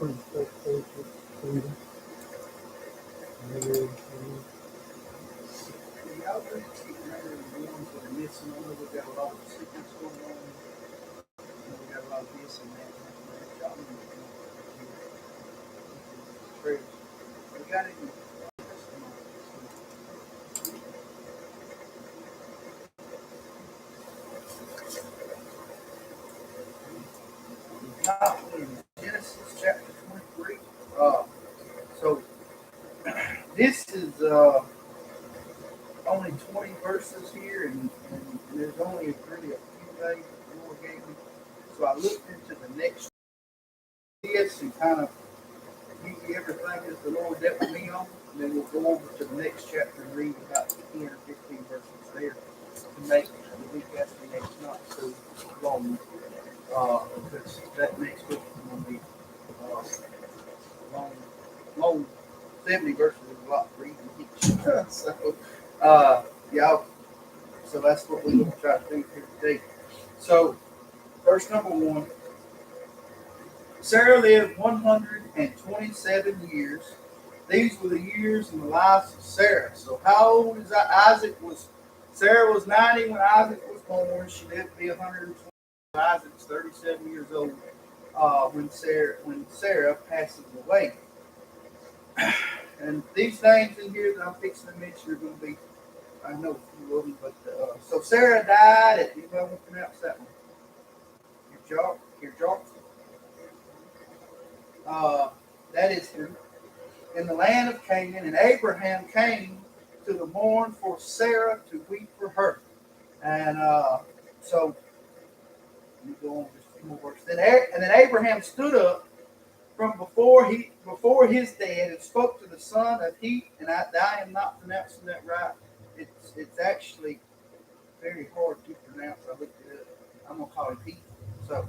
Y'all really keep remembering the ones that are missing. I know we've got a lot of sickness going on. We got a lot of this and that. Y'all need to come prayers. We got any in Genesis chapter 23. So this is only 20 verses here, and there's only really a few things the Lord gave me. So I looked into the next this and kind of give you everything that the Lord dealt with me on, and then we'll go over to the next chapter and read about 10 or 15 verses there to make the week after next not so long. Because that next week is going to be long 70 verses is a lot to read and teach. Yeah, so that's what we're going to try to do here today. So, verse number 1. Sarah lived 127 years. These were the years in the lives of Sarah. So how old is Isaac? Sarah was 90 when Isaac was born. She lived to be 120. Isaac's 37 years old when Sarah passes away. And these names in here that I'm fixing to mention are going to be, I know a few of them, but so Sarah died at, you know, pronounce that one. Kirjok. That is true. In the land of Canaan, and Abraham came to the morn for Sarah to weep for her. And so, let me go on just a few more verses. And then Abraham stood up from before his dead and spoke to the son of Heth, and I am not pronouncing that right. It's actually very hard to pronounce. I looked it up. I'm gonna call him Heth. So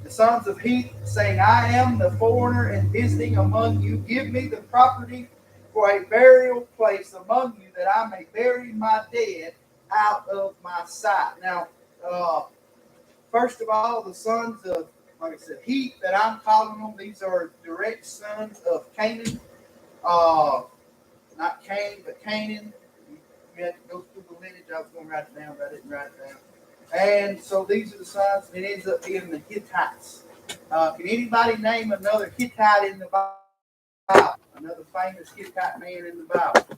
the sons of Heth, saying, I am the foreigner and visiting among you. Give me the property for a burial place among you, that I may bury my dead out of my sight. Now, first of all, the sons of, like I said, Heth that I'm calling them, these are direct sons of Canaan. Not Cain, but Canaan. You had to go through the lineage. I was going to write it down, but I didn't write it down. And so these are the sons, and it ends up being the Hittites. Can anybody name another Hittite in the Bible? Another famous Hittite man in the Bible?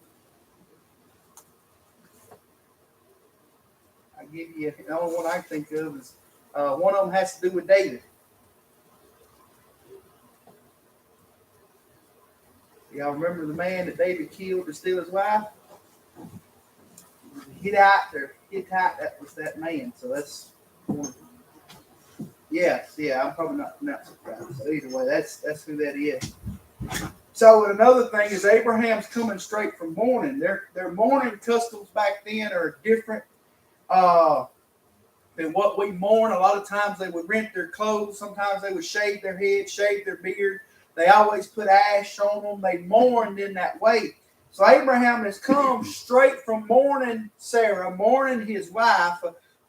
I give you, the only one I think of is one of them has to do with David. Y'all remember the man that David killed to steal his wife? Hittite, that was that man. So that's one. Yes, yeah, I'm probably not pronouncing it right. So either way, that's who that is. So another thing is Abraham's coming straight from mourning. Their mourning customs back then are different than what we mourn. A lot of times they would rent their clothes. Sometimes they would shave their head, shave their beard. They always put ash on them. They mourned in that way. So Abraham has come straight from mourning Sarah, mourning his wife,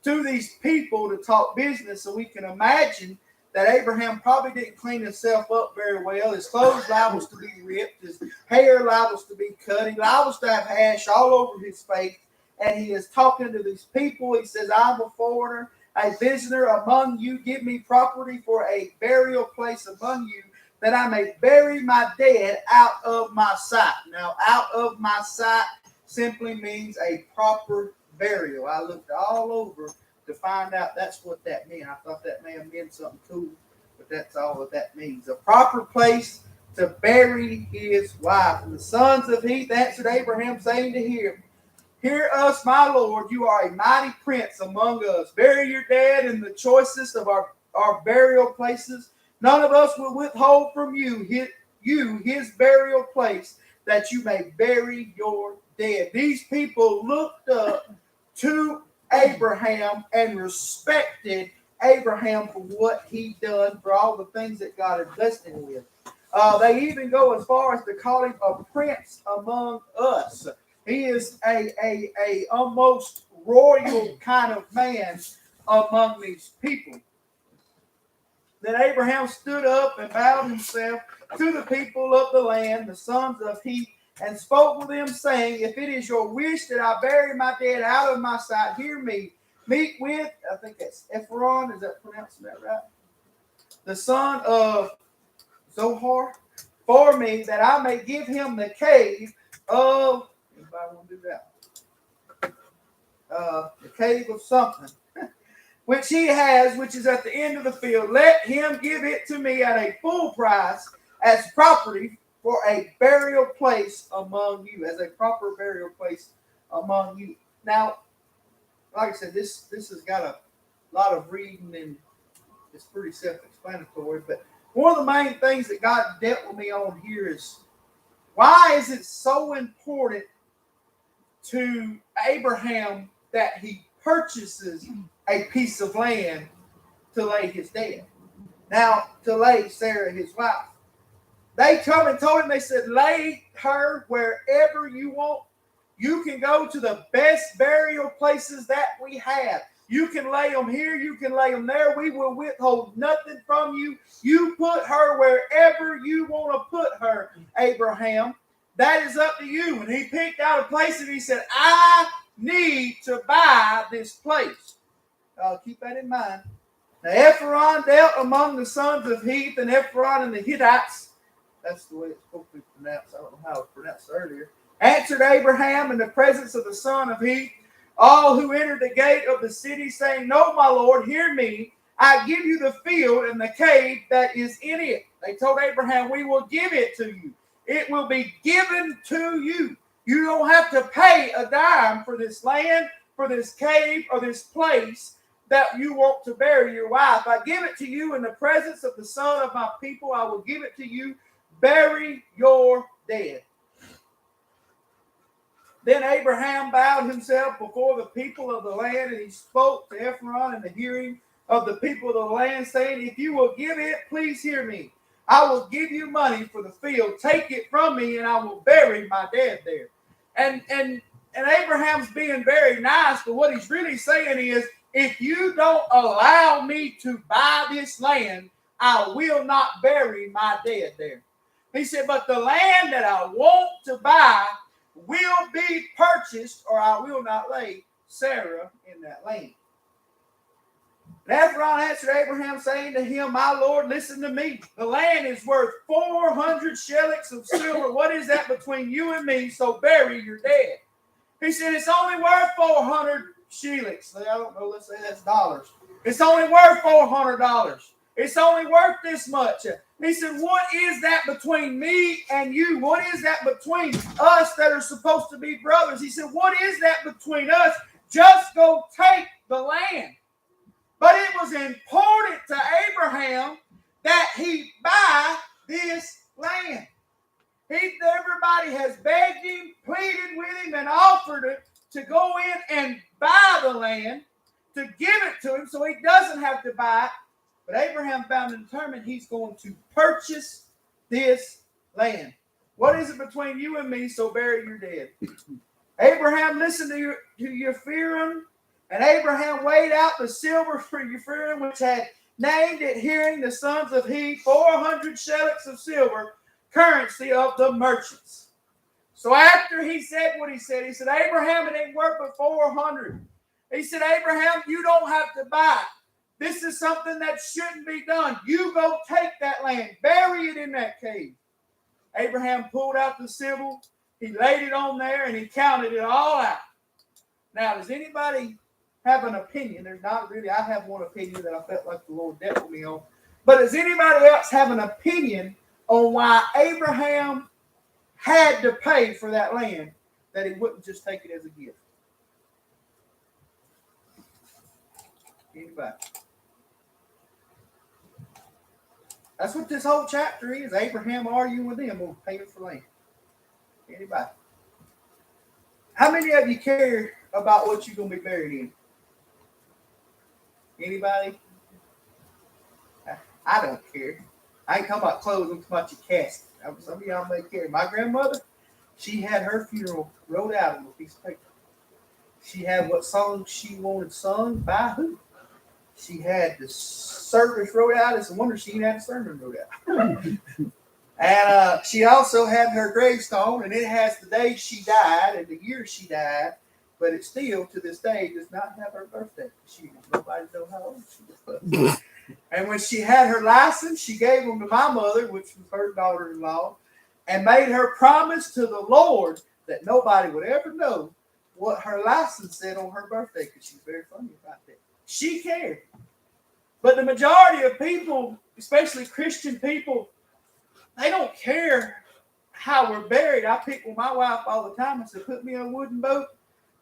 to these people to talk business. So we can imagine that Abraham probably didn't clean himself up very well. His clothes liable to be ripped. His hair liable to be cut. He liable to have ash all over his face. And he is talking to these people. He says, I'm a foreigner, a visitor among you. Give me property for a burial place among you, that I may bury my dead out of my sight. Now, out of my sight simply means a proper burial. I looked all over to find out that's what that meant. I thought that may have meant something cool, but that's all that that means. A proper place to bury his wife. And the sons of Heth answered Abraham, saying to him, Hear us, my Lord, you are a mighty prince among us. Bury your dead in the choicest of our burial places. None of us will withhold from you his burial place, that you may bury your dead. These people looked up to Abraham and respected Abraham for what he done, for all the things that God had blessed him with. They even go as far as to call him a prince among us. He is a almost royal kind of man among these people. Then Abraham stood up and bowed himself to the people of the land, the sons of Heth, and spoke with them, saying, If it is your wish that I bury my dead out of my sight, hear me. Meet with, I think that's Ephron, is that pronouncing that right? The son of Zohar, for me, that I may give him the cave of, anybody want to do that? The cave of something, which he has, which is at the end of the field. Let him give it to me at a full price as property for a burial place among you, as a proper burial place among you. Now, like I said, this has got a lot of reading and it's pretty self-explanatory, but one of the main things that God dealt with me on here is, why is it so important to Abraham that he purchases a piece of land to lay his dead? Now, to lay Sarah, his wife. They come and told him, they said, lay her wherever you want. You can go to the best burial places that we have. You can lay them here. You can lay them there. We will withhold nothing from you. You put her wherever you want to put her, Abraham. That is up to you. And he picked out a place and he said, I need to buy this place. Keep that in mind. Now, Ephron dealt among the sons of Heth, and Ephron and the Hittites. That's the way it's supposed to be pronounced. I don't know how it was pronounced earlier. Answered Abraham in the presence of the son of Heth, all who entered the gate of the city, saying, No, my Lord, hear me. I give you the field and the cave that is in it. They told Abraham, we will give it to you. It will be given to you. You don't have to pay a dime for this land, for this cave, or this place that you want to bury your wife. I give it to you in the presence of the son of my people. I will give it to you. Bury your dead. Then Abraham bowed himself before the people of the land, and he spoke to Ephron in the hearing of the people of the land, saying, If you will give it, please hear me. I will give you money for the field. Take it from me, and I will bury my dead there. And Abraham's being very nice, but what he's really saying is, if you don't allow me to buy this land, I will not bury my dead there. He said, but the land that I want to buy will be purchased, or I will not lay Sarah in that land. And Ephron answered Abraham, saying to him, My Lord, listen to me. The land is worth 400 shekels of silver. What is that between you and me? So bury your dead. He said, it's only worth 400 shekels. I don't know, let's say that's dollars. It's only worth $400. It's only worth this much. He said, what is that between me and you? What is that between us that are supposed to be brothers? He said, what is that between us? Just go take the land. But it was important to Abraham that he buy this land. Everybody has begged him, pleaded with him, and offered it to go in and buy the land, to give it to him so he doesn't have to buy it. But Abraham found and determined he's going to purchase this land. What is it between you and me? So bury your dead. Abraham listened to Ephron, and Abraham weighed out the silver for Ephron, which had named it, hearing the sons of Heth 400 shekels of silver, currency of the merchants. So after he said what he said, Abraham, it ain't worth but 400. He said, Abraham, you don't have to buy it. This is something that shouldn't be done. You go take that land, bury it in that cave. Abraham pulled out the sibyl, he laid it on there, and he counted it all out. Now, does anybody have an opinion? There's not really. I have one opinion that I felt like the Lord dealt with me on. But does anybody else have an opinion on why Abraham had to pay for that land, that he wouldn't just take it as a gift? Anybody? That's what this whole chapter is. Abraham arguing with them on payment for land. Anybody? How many of you care about what you're going to be buried in? Anybody? I don't care. I ain't talking about clothes, I'm talking about your casket. Some of y'all may care. My grandmother, she had her funeral wrote out on a piece of paper. She had what song she wanted sung by who. she had the service wrote out. It's a wonder she didn't have the sermon wrote out. And she also had her gravestone, and it has the day she died and the year she died, but it still, to this day, does not have her birthday. Nobody knows how old she was. And when she had her license, she gave them to my mother, which was her daughter-in-law, and made her promise to the Lord that nobody would ever know what her license said on her birthday, because she's very funny about that. She cared. But the majority of people, especially Christian people, they don't care how we're buried. I pick with my wife all the time and say, put me on a wooden boat,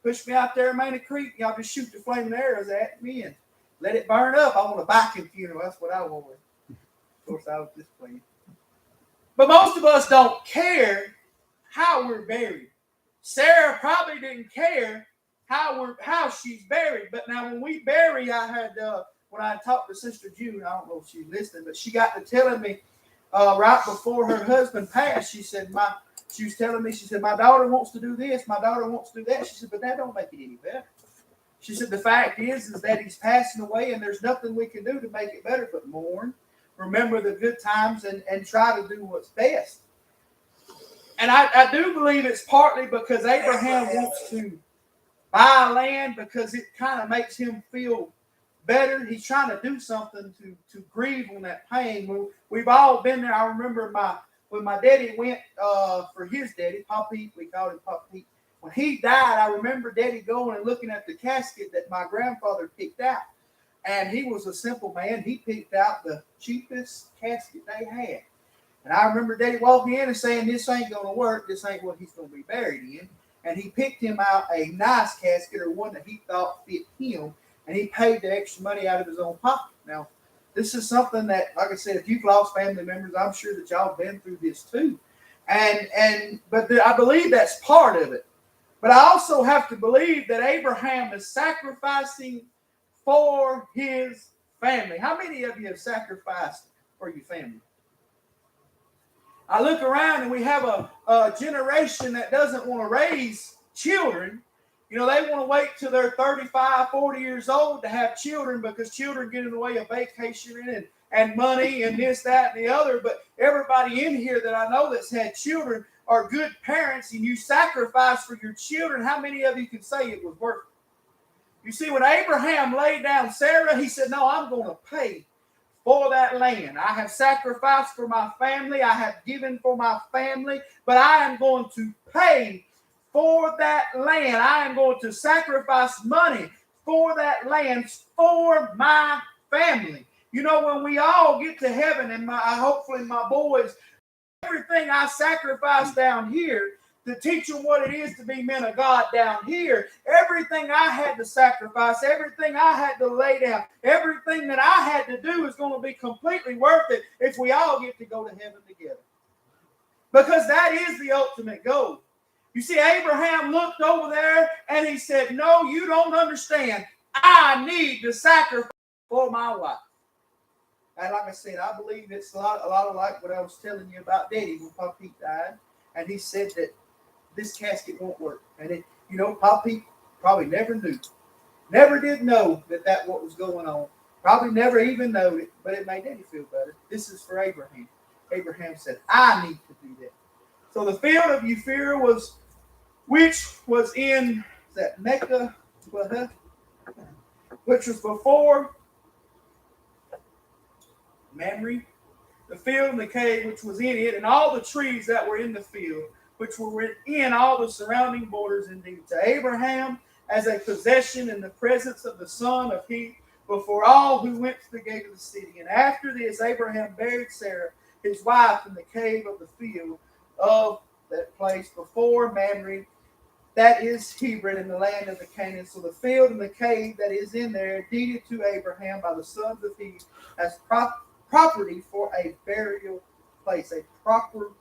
push me out there in Manor Creek, y'all just shoot the flaming arrows at me and let it burn up. I want a Viking funeral. That's what I wanted. Of course, I was just playing. But most of us don't care how we're buried. Sarah probably didn't care how she's buried. But now when we bury, when I talked to Sister June, I don't know if she's listening, but she got to telling me right before her husband passed, she was telling me, my daughter wants to do this, my daughter wants to do that. She said, but that don't make it any better. She said, the fact is that he's passing away and there's nothing we can do to make it better but mourn, remember the good times, and try to do what's best. And I do believe it's partly because Abraham wants to buy land because it kind of makes him feel better. He's trying to do something to grieve on that pain. We've all been there. I remember when my daddy went for his daddy, Pop Pete, we called him Pop Pete. When he died, I remember Daddy going and looking at the casket that my grandfather picked out. And he was a simple man. He picked out the cheapest casket they had. And I remember Daddy walking in and saying, this ain't going to work. This ain't what he's going to be buried in. And he picked him out a nice casket, or one that he thought fit him. And he paid the extra money out of his own pocket. Now, this is something that, like I said, if you've lost family members, I'm sure that y'all have been through this too. But I believe that's part of it. But I also have to believe that Abraham is sacrificing for his family. How many of you have sacrificed for your family? I look around and we have a generation that doesn't want to raise children. You know, they want to wait till they're 35, 40 years old to have children because children get in the way of vacationing and money and this, that, and the other. But everybody in here that I know that's had children are good parents, and you sacrifice for your children. How many of you can say it was worth it? You see, when Abraham laid down Sarah, he said, no, I'm going to pay for that land. I have sacrificed for my family. I have given for my family, but I am going to pay for that land. I am going to sacrifice money for that land for my family. You know, when we all get to heaven, and hopefully my boys, everything I sacrificed down here to teach them what it is to be men of God down here, everything I had to sacrifice, everything I had to lay down, everything that I had to do is going to be completely worth it if we all get to go to heaven together. Because that is the ultimate goal. You see, Abraham looked over there and he said, no, you don't understand. I need to sacrifice for my wife. And like I said, I believe it's a lot of like what I was telling you about Daddy when Pop Pete died. And he said that this casket won't work. And Pop Pete probably never knew. Never did know that what was going on. Probably never even known it, but it made Daddy feel better. This is for Abraham. Abraham said, I need to do that. So the field of Ephrah which was in that Mecca, which was before Mamre, the field and the cave which was in it, and all the trees that were in the field, which were within all the surrounding borders, indeed to Abraham as a possession in the presence of the son of Heth, before all who went to the gate of the city. And after this, Abraham buried Sarah, his wife, in the cave of the field of that place before Mamre, that is Hebron, in the land of the Canaan. So the field and the cave that is in there, deeded to Abraham by the sons of Heth as property for a burial place, a proper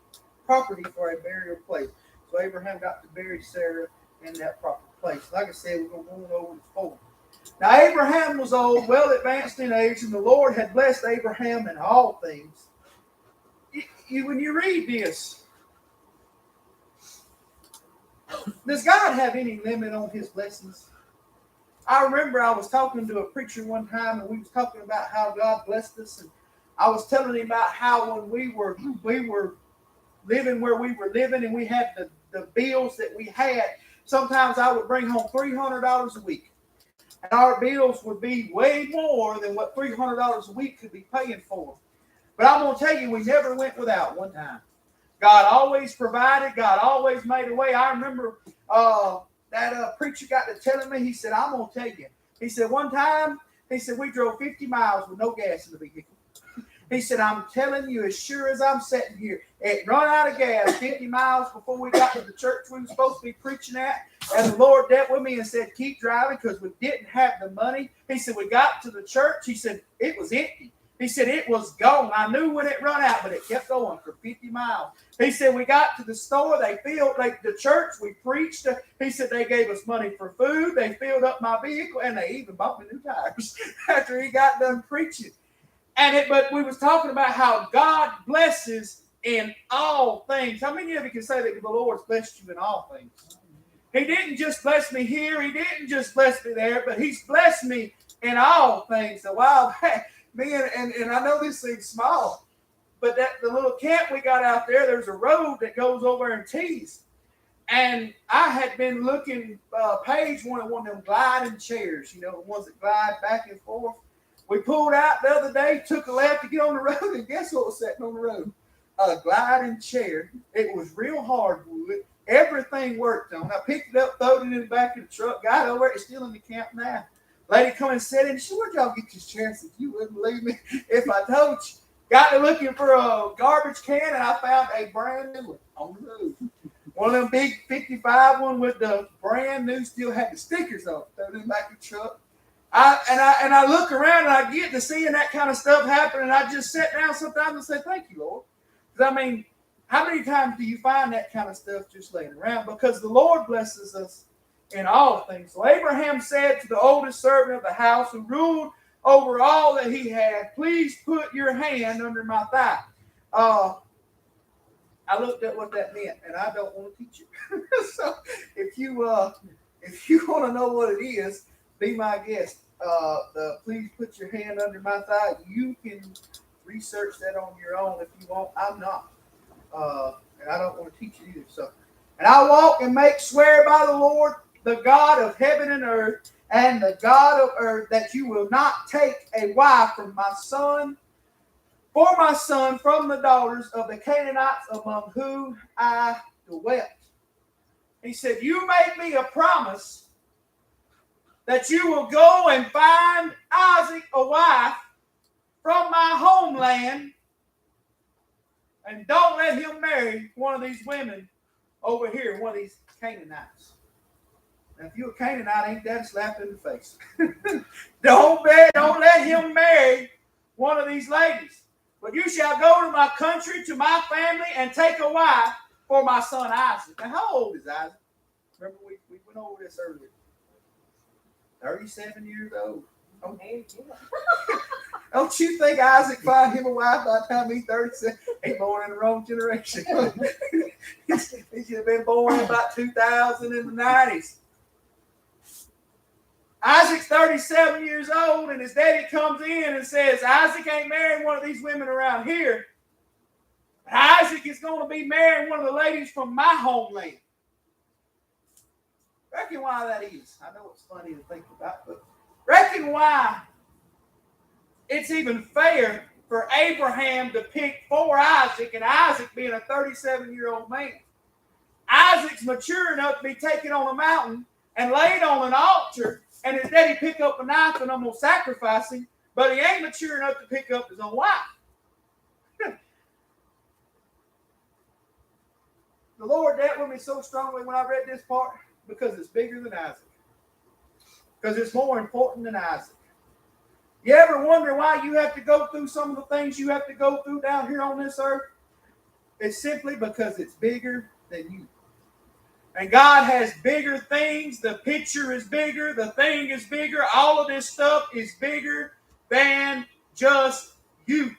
property for a burial place. So Abraham got to bury Sarah in that proper place. Like I said, we're going to go over this forward. Now Abraham was old, well advanced in age, and the Lord had blessed Abraham in all things. When you read this, does God have any limit on his blessings? I remember I was talking to a preacher one time, and we was talking about how God blessed us, and I was telling him about how when we were living where we were living, and we had the bills that we had. Sometimes I would bring home $300 a week, and our bills would be way more than what $300 a week could be paying for. But I'm going to tell you, we never went without one time. God always provided. God always made a way. I remember that preacher got to telling me, he said, I'm going to tell you. He said, one time, he said, we drove 50 miles with no gas in the vehicle. He said, I'm telling you, as sure as I'm sitting here, it run out of gas 50 miles before we got to the church we were supposed to be preaching at. And the Lord dealt with me and said, keep driving, because we didn't have the money. He said, we got to the church. He said, it was empty. He said, it was gone. I knew when it run out, but it kept going for 50 miles. He said, we got to the store. They filled the church. We preached. He said, they gave us money for food. They filled up my vehicle, and they even bought me new tires after he got done preaching. But we was talking about how God blesses in all things. How many of you can say that the Lord's blessed you in all things? He didn't just bless me here. He didn't just bless me there, but he's blessed me in all things. A while back, and I know this seems small, but the little camp we got out there's a road that goes over in Tees. And I had been looking, Paige wanted one of them gliding chairs, the ones that glide back and forth. We pulled out the other day, took a left to get on the road, and guess what was sitting on the road? A gliding chair. It was real hardwood. Everything worked on. I picked it up, threw it in the back of the truck, got over it. It's still in the camp now. Lady come and said, and she said, where'd y'all get this chair? I said, you wouldn't believe me if I told you. Got to looking for a garbage can, and I found a brand new one on the road. One of them big 55 one with the brand new, still had the stickers on it. Threw it in the back of the truck. I look around, and I get to seeing that kind of stuff happen, and I just sit down sometimes and say, thank you, Lord. Because, how many times do you find that kind of stuff just laying around? Because the Lord blesses us in all things. So Abraham said to the oldest servant of the house who ruled over all that he had, please put your hand under my thigh. I looked at what that meant, and I don't want to teach you. So if you want to know what it is, be my guest. Please put your hand under my thigh. You can research that on your own if you want. I'm not. And I don't want to teach you either. So, and I walk and make swear by the Lord, the God of heaven and earth, and the God of earth, that you will not take a wife for my son from the daughters of the Canaanites among whom I dwelt. He said, you made me a promise that you will go and find Isaac a wife from my homeland, and don't let him marry one of these women over here, one of these Canaanites. Now, if you're a Canaanite, ain't that a slap in the face? Don't let him marry one of these ladies. But you shall go to my country, to my family, and take a wife for my son Isaac. Now, how old is Isaac? Remember, we went over this earlier. 37 years old. Oh, don't you think Isaac find him a wife by the time he's 37? He's born in the wrong generation. He should have been born in about 2000 in the 90s. Isaac's 37 years old, and his daddy comes in and says, Isaac ain't marrying one of these women around here. But Isaac is going to be marrying one of the ladies from my homeland. Reckon why that is. I know it's funny to think about, but reckon why it's even fair for Abraham to pick for Isaac, and Isaac being a 37-year-old man. Isaac's mature enough to be taken on a mountain and laid on an altar, and his daddy pick up a knife and I'm going to sacrifice him, but he ain't mature enough to pick up his own wife. The Lord dealt with me so strongly when I read this part, because it's bigger than Isaac. Because it's more important than Isaac. You ever wonder why you have to go through some of the things you have to go through down here on this earth? It's simply because it's bigger than you. And God has bigger things. The picture is bigger. The thing is bigger. All of this stuff is bigger than just you.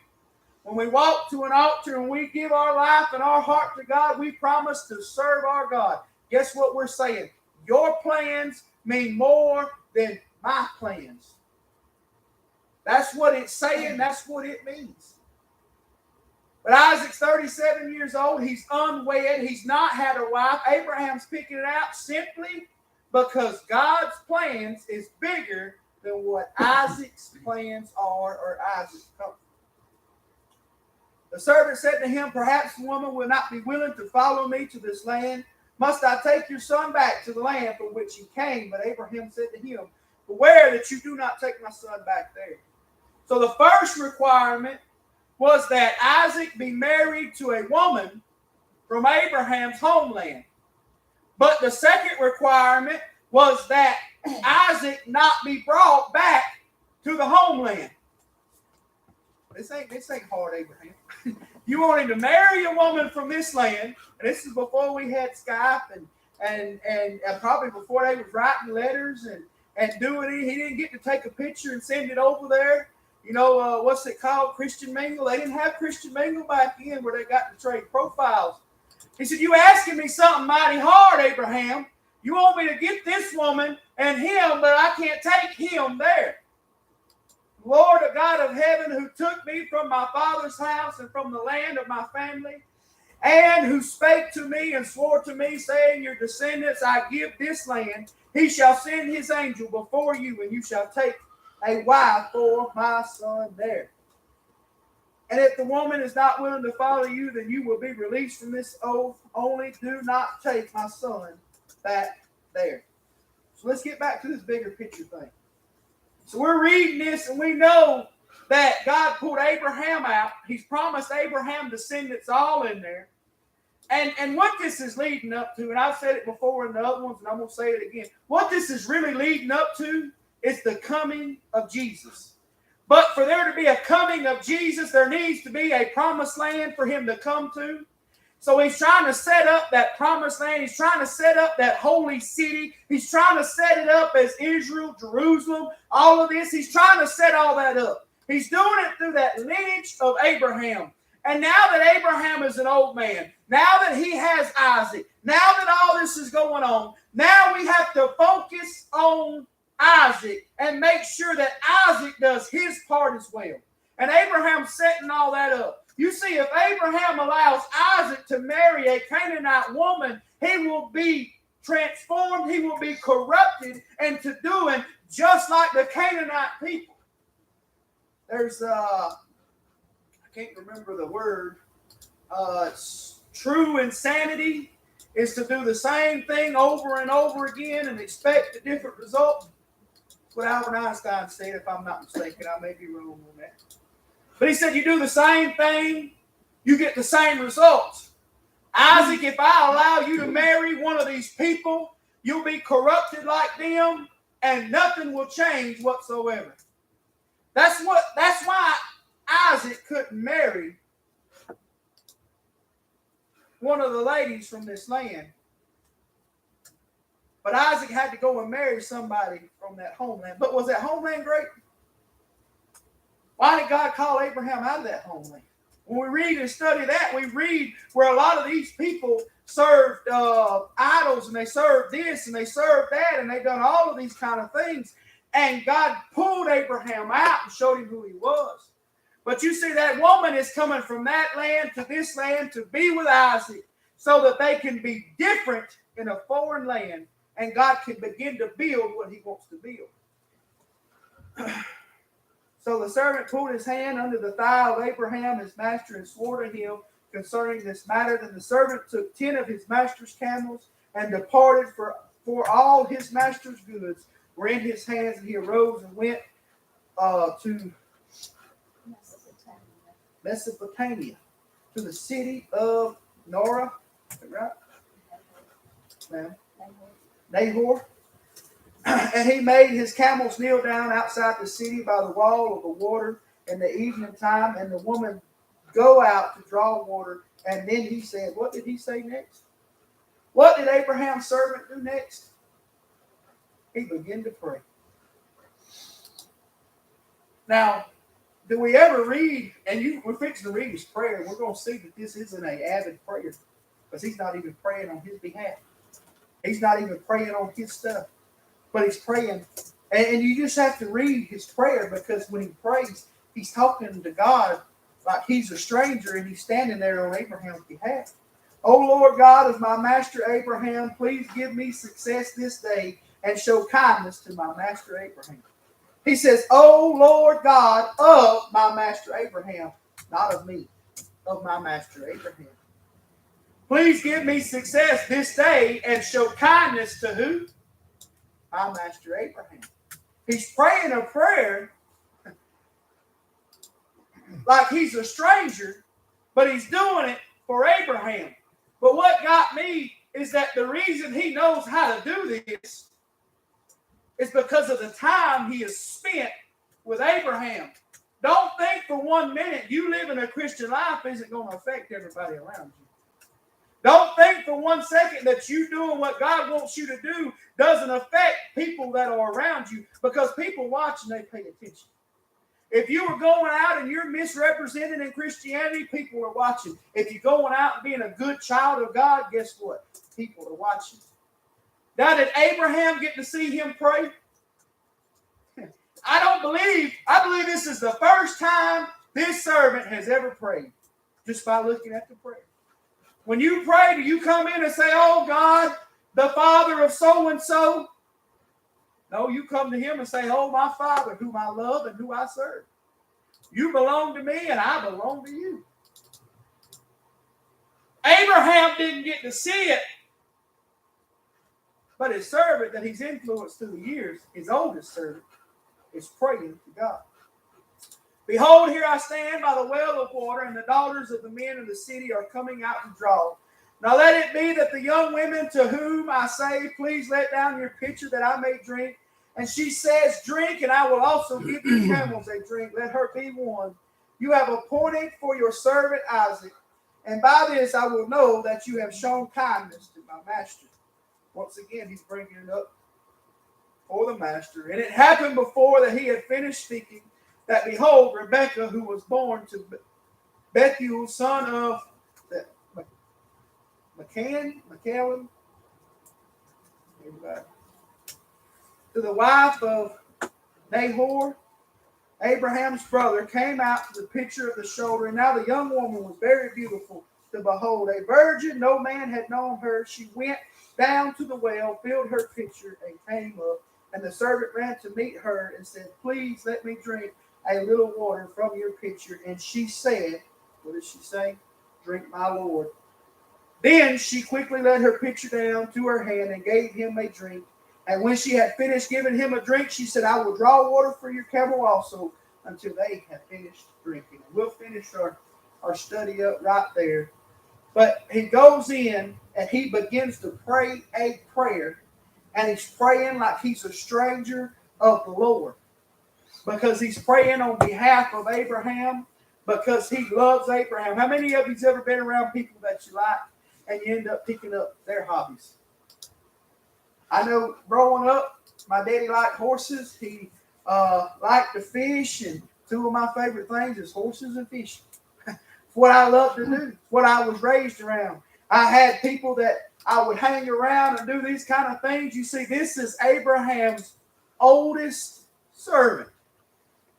When we walk to an altar and we give our life and our heart to God, we promise to serve our God. Guess what we're saying? Your plans mean more than my plans. That's what it's saying. That's what it means. But Isaac's 37 years old. He's unwed. He's not had a wife. Abraham's picking it out simply because God's plans is bigger than what Isaac's plans are or Isaac's comfort. The servant said to him, perhaps the woman will not be willing to follow me to this land. Must I take your son back to the land from which he came? But Abraham said to him, beware that you do not take my son back there. So the first requirement was that Isaac be married to a woman from Abraham's homeland. But the second requirement was that Isaac not be brought back to the homeland. This ain't hard, Abraham. You want him to marry a woman from this land, and this is before we had Skype and probably before they was writing letters and doing it. He didn't get to take a picture and send it over there. You know, what's it called? Christian Mingle. They didn't have Christian Mingle back then where they got to trade profiles. He said, you asking me something mighty hard, Abraham. You want me to get this woman and him, but I can't take him there. Lord, the God of heaven, who took me from my father's house and from the land of my family, and who spake to me and swore to me, saying, your descendants I give this land, he shall send his angel before you, and you shall take a wife for my son there. And if the woman is not willing to follow you, then you will be released from this oath. Only do not take my son back there. So let's get back to this bigger picture thing. So we're reading this and we know that God pulled Abraham out. He's promised Abraham descendants all in there. And what this is leading up to, and I've said it before in the other ones, and I'm going to say it again. What this is really leading up to is the coming of Jesus. But for there to be a coming of Jesus, there needs to be a promised land for him to come to. So he's trying to set up that promised land. He's trying to set up that holy city. He's trying to set it up as Israel, Jerusalem, all of this. He's trying to set all that up. He's doing it through that lineage of Abraham. And now that Abraham is an old man, now that he has Isaac, now that all this is going on, now we have to focus on Isaac and make sure that Isaac does his part as well. And Abraham's setting all that up. You see, if Abraham allows Isaac to marry a Canaanite woman, he will be transformed, he will be corrupted into doing just like the Canaanite people. There's, I can't remember the word, true insanity is to do the same thing over and over again and expect a different result. That's what Albert Einstein said, if I'm not mistaken. I may be wrong on that. But he said, you do the same thing, you get the same results. Isaac, if I allow you to marry one of these people, you'll be corrupted like them, and nothing will change whatsoever. That's why Isaac couldn't marry one of the ladies from this land. But Isaac had to go and marry somebody from that homeland. But was that homeland great? Why did God call Abraham out of that homeland? When we read and study that, we read where a lot of these people served idols, and they served this, and they served that, and they done all of these kind of things. And God pulled Abraham out and showed him who he was. But you see, that woman is coming from that land to this land to be with Isaac so that they can be different in a foreign land, and God can begin to build what he wants to build. So the servant pulled his hand under the thigh of Abraham, his master, and swore to him concerning this matter. Then the servant took 10 of his master's camels and departed, for all his master's goods were in his hands. And he arose and went to Mesopotamia, to the city of Nora. Is that right? Ma'am? Nahor. And he made his camels kneel down outside the city by the wall of the water in the evening time, and the woman go out to draw water. And then he said, what did he say next? What did Abraham's servant do next? He began to pray. Now, do we ever read, and we're fixing to read his prayer, we're going to see that this isn't an avid prayer, because he's not even praying on his behalf. He's not even praying on his stuff. But he's praying And you just have to read his prayer, because when he prays, he's talking to God like he's a stranger, and he's standing there on Abraham's behalf. Oh Lord God of my master Abraham, please give me success this day and show kindness to my master Abraham. He says, oh Lord God of my master Abraham, not of me, of my master Abraham. Please give me success this day and show kindness to who? My master Abraham. He's praying a prayer like he's a stranger, but he's doing it for Abraham. But what got me is that the reason he knows how to do this is because of the time he has spent with Abraham. Don't think for 1 minute you living a Christian life isn't going to affect everybody around you. Don't think for 1 second that you doing what God wants you to do doesn't affect people that are around you, because people watching, they pay attention. If you were going out and you're misrepresented in Christianity, people are watching. If you're going out and being a good child of God, guess what? People are watching. Now, did Abraham get to see him pray? I believe this is the first time this servant has ever prayed, just by looking at the prayer. When you pray, do you come in and say, oh God, the Father of so-and-so? No, you come to him and say, oh, my Father, whom I love and who I serve. You belong to me and I belong to you. Abraham didn't get to see it, but his servant that he's influenced through the years, his oldest servant, is praying to God. Behold, here I stand by the well of water, and the daughters of the men of the city are coming out to draw. Now let it be that the young women to whom I say, please let down your pitcher that I may drink. And she says, drink, and I will also give the camels a drink. Let her be one. You have appointed for your servant Isaac, and by this I will know that you have shown kindness to my master. Once again, he's bringing it up for the master. And it happened before that he had finished speaking, that behold, Rebekah, who was born to Bethuel, son of McCallum, to the wife of Nahor, Abraham's brother, came out to the pitcher of the shoulder. And now the young woman was very beautiful to behold, a virgin, no man had known her. She went down to the well, filled her pitcher, and came up. And the servant ran to meet her and said, please let me drink a little water from your pitcher. And she said, what did she say? Drink, my Lord. Then she quickly let her pitcher down to her hand and gave him a drink. And when she had finished giving him a drink, she said, I will draw water for your camel also until they have finished drinking. And we'll finish our study up right there. But he goes in and he begins to pray a prayer. And he's praying like he's a stranger of the Lord. Because he's praying on behalf of Abraham. Because he loves Abraham. How many of you's ever been around people that you like and you end up picking up their hobbies? I know growing up, my daddy liked horses. He liked to fish, and two of my favorite things is horses and fishing. It's what I love to do. It's what I was raised around. I had people that I would hang around and do these kind of things. You see, this is Abraham's oldest servant.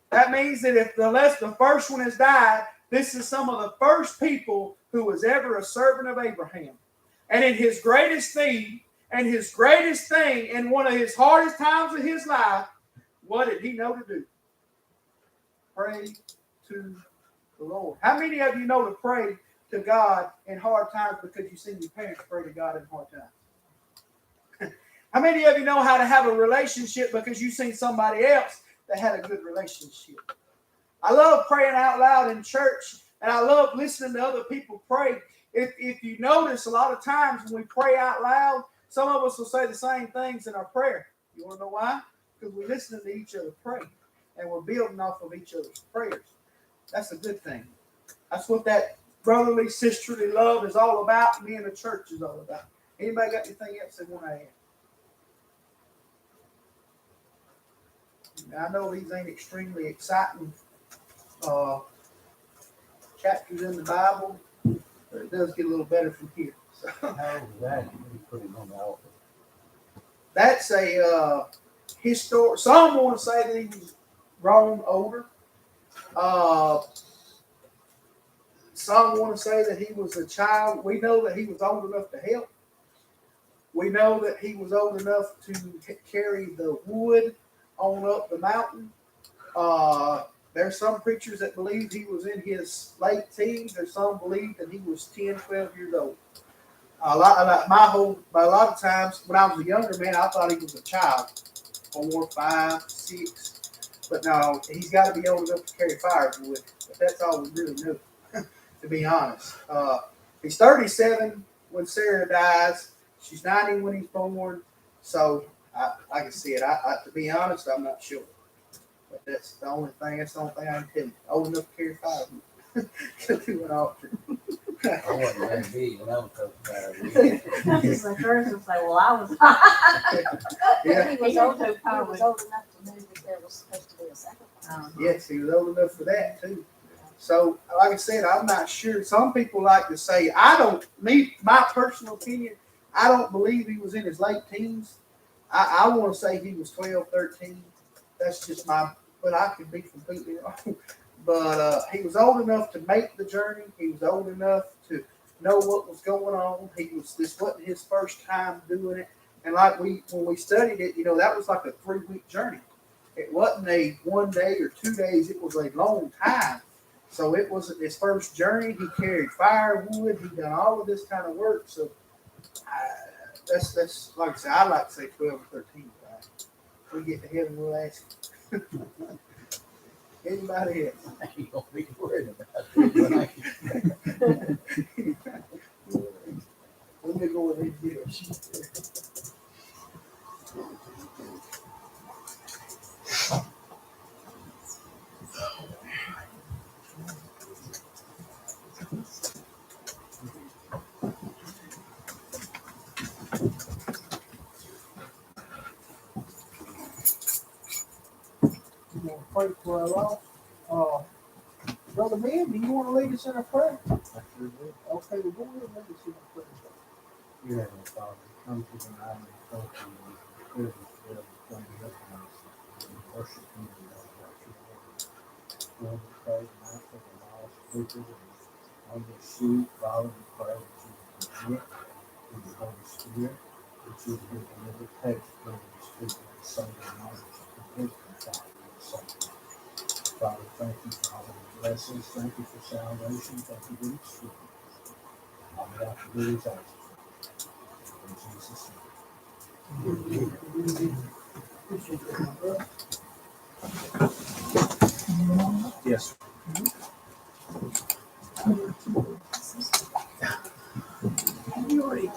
That means that unless the first one has died, this is some of the first people who was ever a servant of Abraham. And in his greatest thing, and his greatest thing in one of his hardest times of his life, what did he know to do? Pray to the Lord. How many of you know to pray to God in hard times because you've seen your parents pray to God in hard times? How many of you know how to have a relationship because you've seen somebody else that had a good relationship? I love praying out loud in church, and I love listening to other people pray. If you notice, a lot of times when we pray out loud, some of us will say the same things in our prayer. You want to know why? Because we're listening to each other pray, and we're building off of each other's prayers. That's a good thing. That's what that brotherly, sisterly love is all about. Me and the church is all about. Anybody got anything else they want to add? Now, I know these ain't extremely exciting chapters in the Bible, but it does get a little better from here. So, how is that? You put it on the altar. That's a Some want to say that he was grown older. Some want to say that he was a child. We know that he was old enough to help. We know that he was old enough to carry the wood on up the mountain. There's some preachers that believe he was in his late teens. There's some believe that he was 10, 12 years old. A lot of times when I was a younger man, I thought he was a child, 4, 5, 6. But no, he's got to be old enough to carry firewood. But that's all we really know, to be honest. He's 37 when Sarah dies. She's 90 when he's born. So, like I said, to be honest, I'm not sure. But that's the only thing I can tell you. Old enough to carry firewood. To do an altar. I wasn't very big when I was talking about it. The church will say, well, I was. Yeah. He was old enough to know that there was supposed to be a sacrifice. Yes, he was old enough for that too. So, like I said, I'm not sure. Some people like to say, my personal opinion, I don't believe he was in his late teens. I want to say he was 12, 13. That's just but I could be completely wrong. But he was old enough to make the journey. He was old enough to know what was going on. This wasn't his first time doing it. And when we studied it, that was like a 3-week journey. It wasn't a 1 day or 2 days. It was a long time. So it wasn't his first journey. He carried firewood. He done all of this kind of work. So that's like I said, I like to say 12 or 13. Right? If we get to heaven, we'll ask. Anybody else? You don't be worried about it. Let me go with these You want to pray for our loss? Brother Ben, do you want to lead us in a prayer? I sure will. Okay, well, go ahead and lead us in a prayer. Dear Heavenly Father, come to the night and thank you for the privilege to be able to come to your house and worship you and know about your word. Lord, we pray tonight for the lost people and on this sheet, Father, we pray that you would commit to the Holy Spirit, that you would give them every text from these people and Sunday knowledge and complete them, Father, with something. Father, thank you for all of the blessings. Thank you for salvation. Thank you for each student. On behalf of these actions. In Jesus' name. Yes. You already